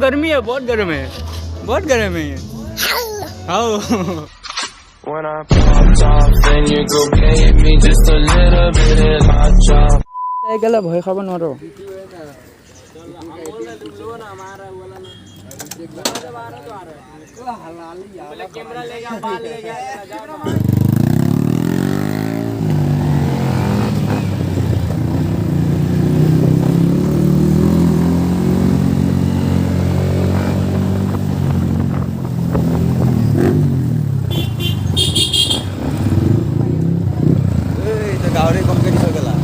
गर्मी है, बहुत गर्म है, बहुत गर्म है ये। हाँ When I popped off, then you go gave me just a little bit of hot chop. গেলে ভয় খাব নোৱাৰো। গাড়ী কমকে দিছ গেলা।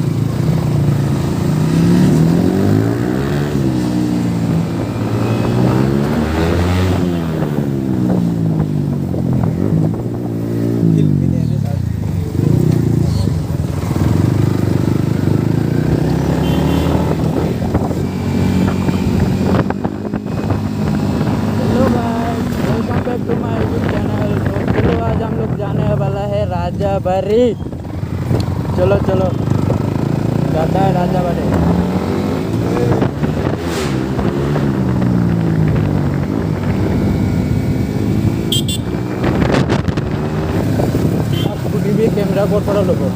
राजाबारी, चलो चलो जाता है राजाबारी। भी कैमरा कोड पड़ा लोगों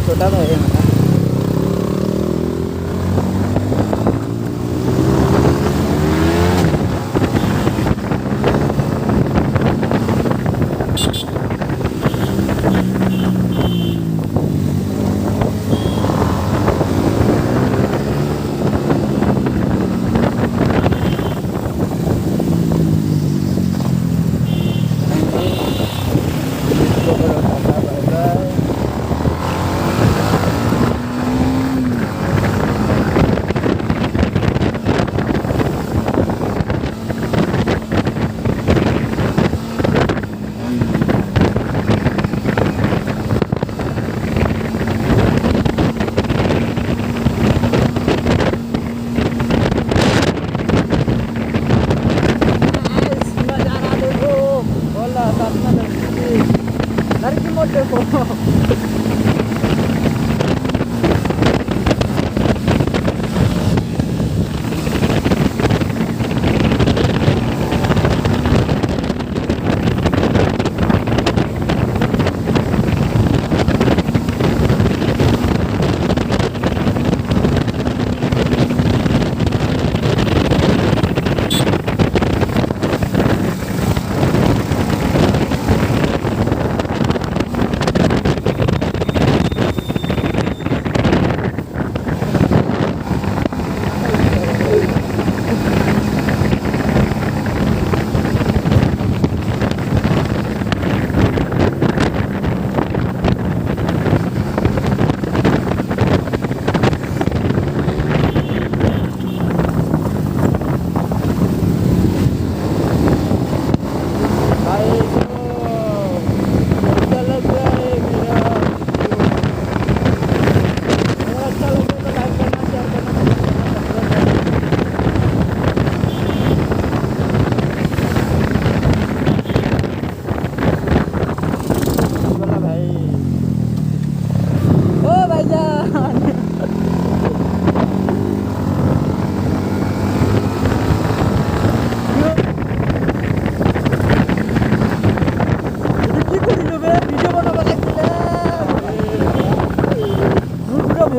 छोटा भाई है मेरा।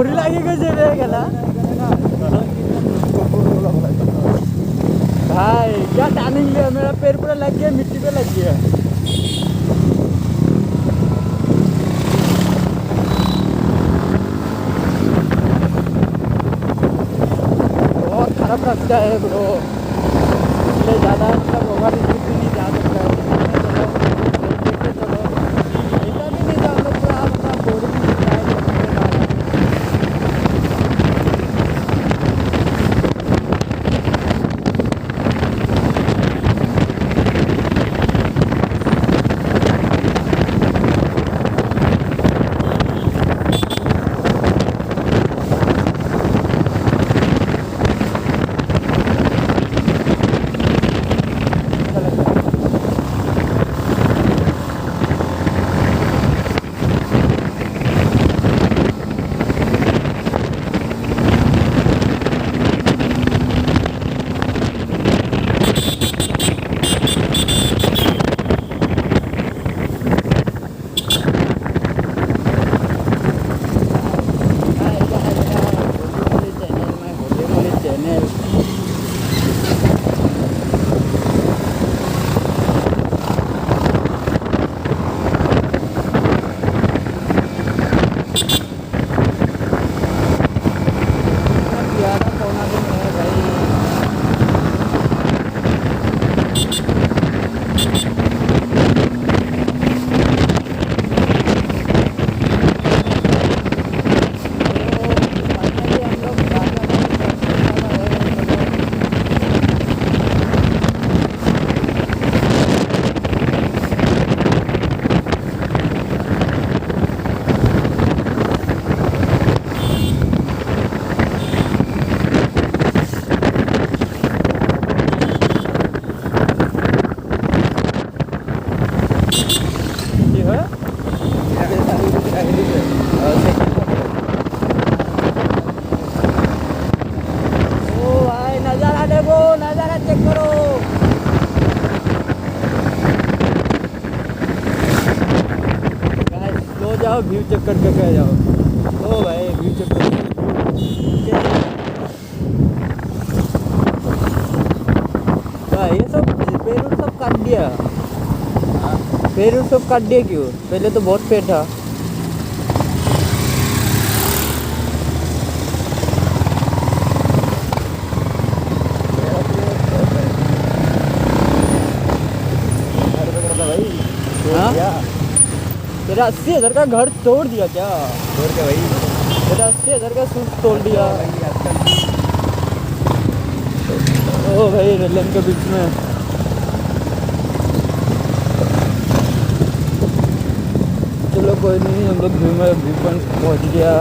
भूरी लगी कैसे गला भाई क्या टाइमिंग लिया मेरा पैर पूरा लग गया मिट्टी पे लग गया बहुत खराब रास्ता है ब्रो इसलिए ज़्यादा मतलब ओवर स्पीड भी नहीं जा सकता है चलो ऐसा भी नहीं था मतलब पूरा मतलब बोरिंग दिखता है जाओ व्यू चेक करके कह जाओ ओ भाई व्यू चेक कर भाई ये सब पेड़ सब काट दिया पेड़ सब काट दिया क्यों पहले तो बहुत पेड़ था तेरा 80,000 का घर तोड़ दिया क्या तोड़ के भाई तेरा 80,000 का सूट तोड़ दिया ओ भाई रेलम के बीच में चलो कोई नहीं हम लोग व्यू पॉइंट पहुँच गया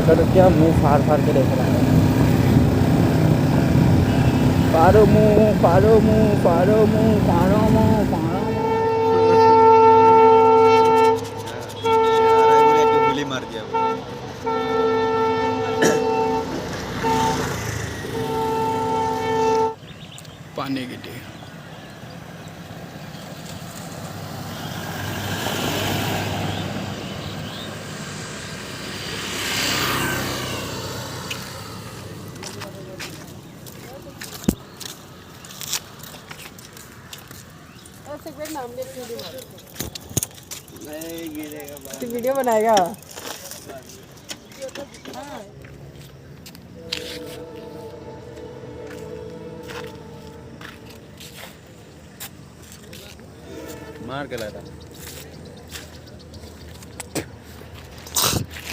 तो क्या मुंह फाड़ के देख रहा है पारो मुंह गोली मार दिया पानी की टी नहीं वीडियो बनाएगा मार के लाता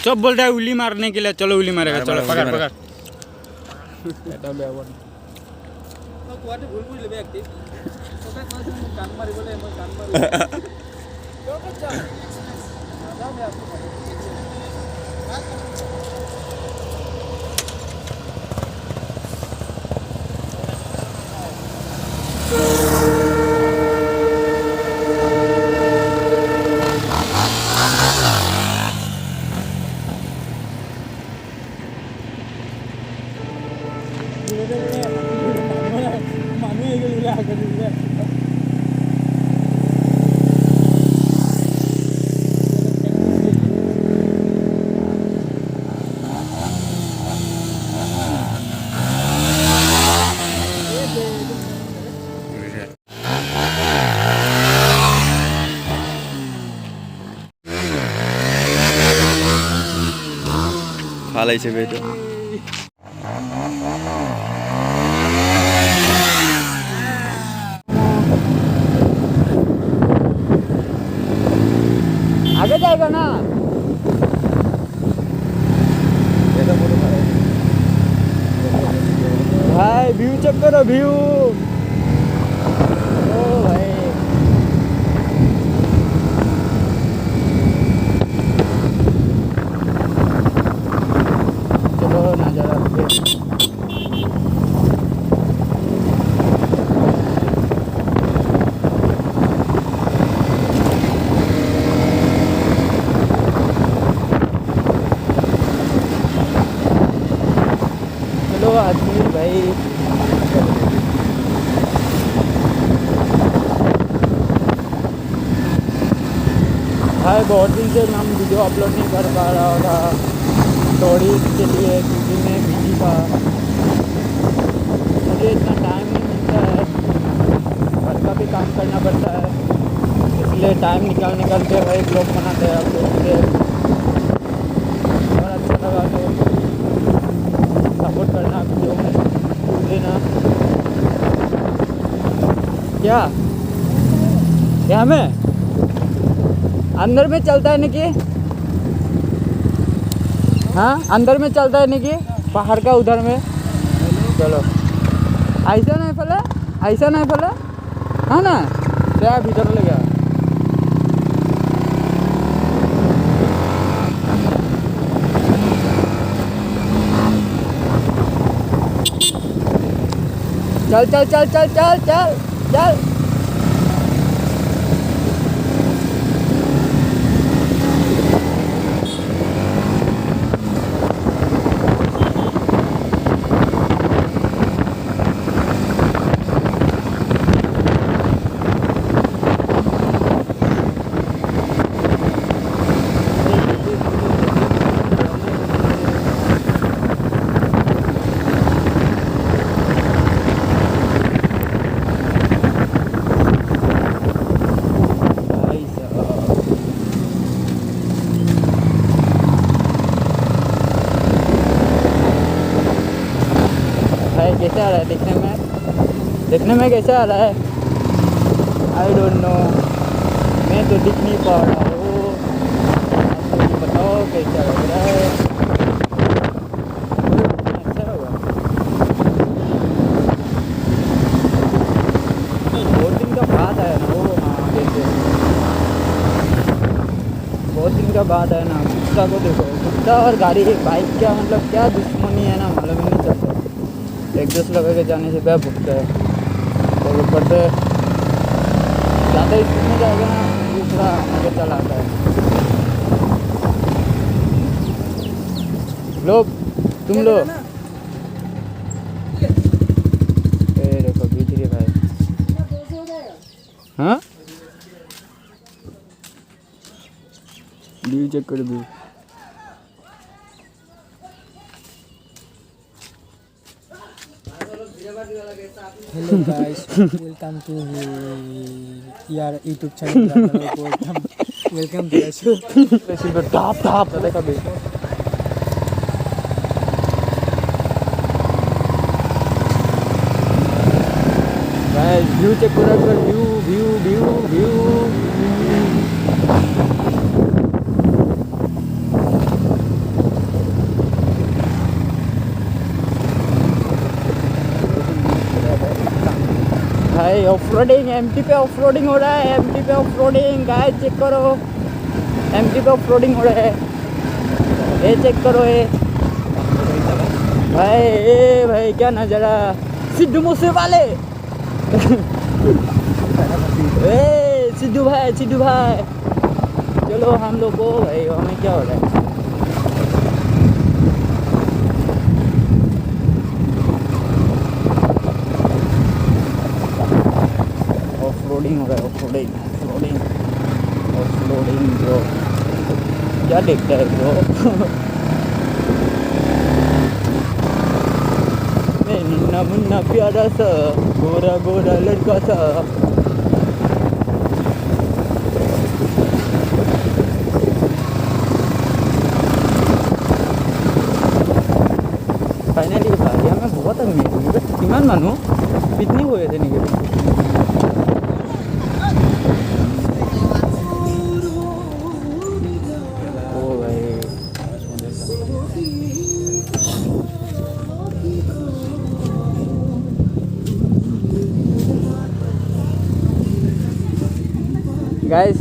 सब बोल रहा है उली मारने के लिए चलो उली मारेगा चलो पकड़ खा लै छै बेटो आगे जाएगा ना। भाई व्यू चेक करो व्यू। ओ भाई चलो नजारा आदमी भाई। भाई बहुत दिन से हम वीडियो अपलोड नहीं कर पा रहा था स्टोरी के लिए, क्योंकि मैं बिजी था, मुझे इतना टाइम नहीं मिलता है, घर का भी काम करना पड़ता है, इसलिए टाइम निकाल के भाई ब्लॉग बनाते हैं आप लोग के। और अच्छा लगा तो सपोर्ट करना वीडियो में देना। क्या में अंदर में चलता है निकी? हाँ अंदर में चलता है निकी पहाड़ का उधर में। चलो ऐसा नहीं फले हाँ ना क्या भीतर ले गया। चल चल चल चल चल चल चल कैसा आ रहा है देखने में कैसा आ रहा है? आई डोंट नो, मैं तो दिख नहीं पा रहा हूँ। आप मुझे बताओ कैसा लग रहा है? अच्छा होगा। बहुत दिन का बाद आया ना वो। हाँ देखिए बहुत दिन का बाद आया ना। कुत्ता को देखो, कुत्ता और गाड़ी बाइक क्या मतलब क्या दुश्मनी है ना, मालूम ही नहीं चलता। एक दूसरे लगा के जाने से क्या भुगता है, और ऊपर से ज़्यादा स्पीड में जाएगा ना दूसरा आगे चलाता है। लो तुम लो देखो बिजली भाई। हाँ व्यू चेक कर view. Hello guys, welcome to यार YouTube channel. Welcome to silver top देखा भी। भाई व्यू चेक करो व्यू व्यू व्यू व्यू। भाई ऑफरोडिंग एमटी पे ऑफरोडिंग हो रहा है। एमटी पे ऑफरोडिंग गाइस चेक करो, एमटी पे ऑफरोडिंग हो रहा है। ये चेक करो ये भाई, ए भाई क्या नज़ारा। सिद्धू मूसे वाले ए सिद्धू भाई चलो हम लोग को भाई हमें क्या हो रहा है। ऑफरोडिंग हो रहा है, ऑफरोडिंग ऑफरोडिंग ऑफरोडिंग ब्रो। क्या देखता है ब्रो? मैं नन्ना मुन्ना प्यारा सा गोरा गोरा लड़का सा। फाइनली भाई मैं बहुत अमीर हूँ, बस किमान मानू कितनी हुए थे निकले। ओ भाई गाइस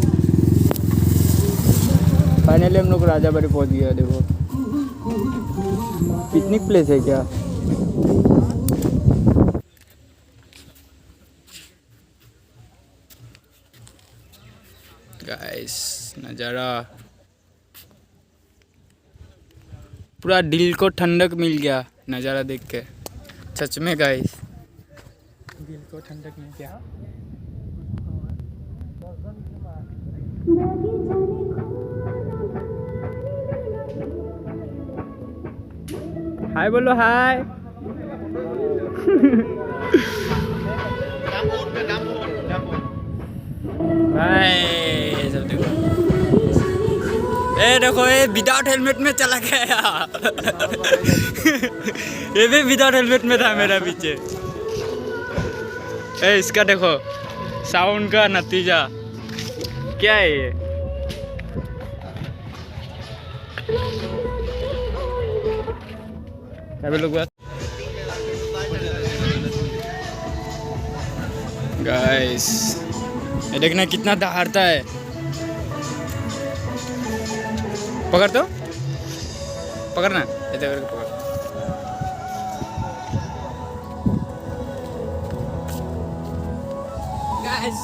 फाइनली हम लोग राजाबाड़ी पहुंच गया। देखो पिकनिक प्लेस है क्या? गाइस नज़ारा पूरा दिल को ठंडक मिल गया नज़ारा देख के, सच में गाइस दिल को ठंडक मिल गया। हाय बोलो हाय। भाई सब देखो, ए देखो ये विदाउट हेलमेट में चला गया। ये भी विदाउट हेलमेट में था मेरा पीछे। ए इसका देखो साउंड का नतीजा क्या है ये? लोग गाइस ये देखना कितना दहाड़ता है। पकड़ तो पकड़ना ऐसे करके पकड़। गाइस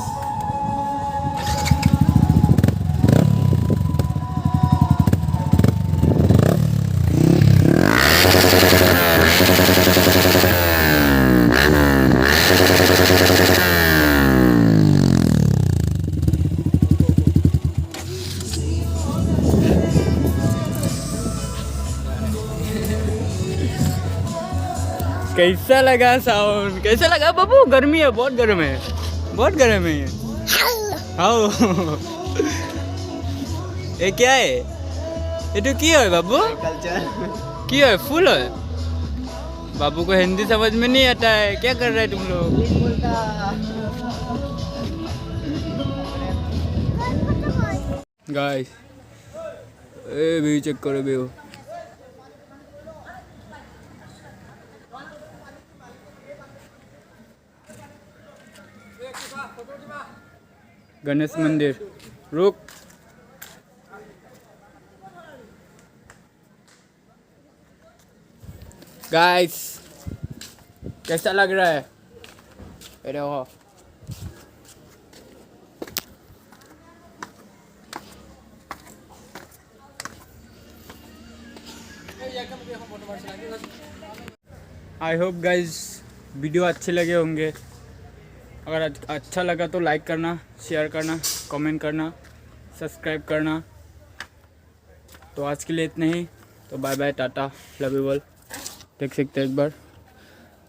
कैसा लगा साउंड? कैसा लगा बाबू? गर्मी है, बहुत गर्म है, बहुत गर्म है ये। आओ ये क्या है? ये तो क्या है बाबू? कल्चर क्या है? फूल है? बाबू को हिंदी समझ में नहीं आता है, क्या कर रहे हैं तुम लोग? गाइस ए भी चेक करो बे। गणेश मंदिर रुक। गाइस कैसा लग रहा है? ये देखो आई होप गाइस वीडियो अच्छे लगे होंगे। अगर अच्छा लगा तो लाइक करना, शेयर करना, कमेंट करना, सब्सक्राइब करना। तो आज के लिए इतना ही, तो bye bye, tata, love you all. देख सकते हैं एक बार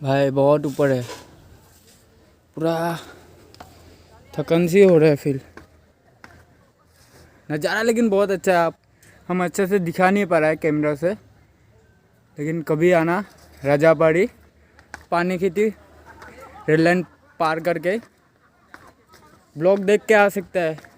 भाई बहुत ऊपर है, पूरा थकन सी हो रहा है फील। नज़ारा लेकिन बहुत अच्छा है। आप हम अच्छे से दिखा नहीं पा रहा है कैमरा से, लेकिन कभी आना राजाबाड़ी पानी खेती रेल लाइन पार करके ब्लॉग देख के आ सकता है।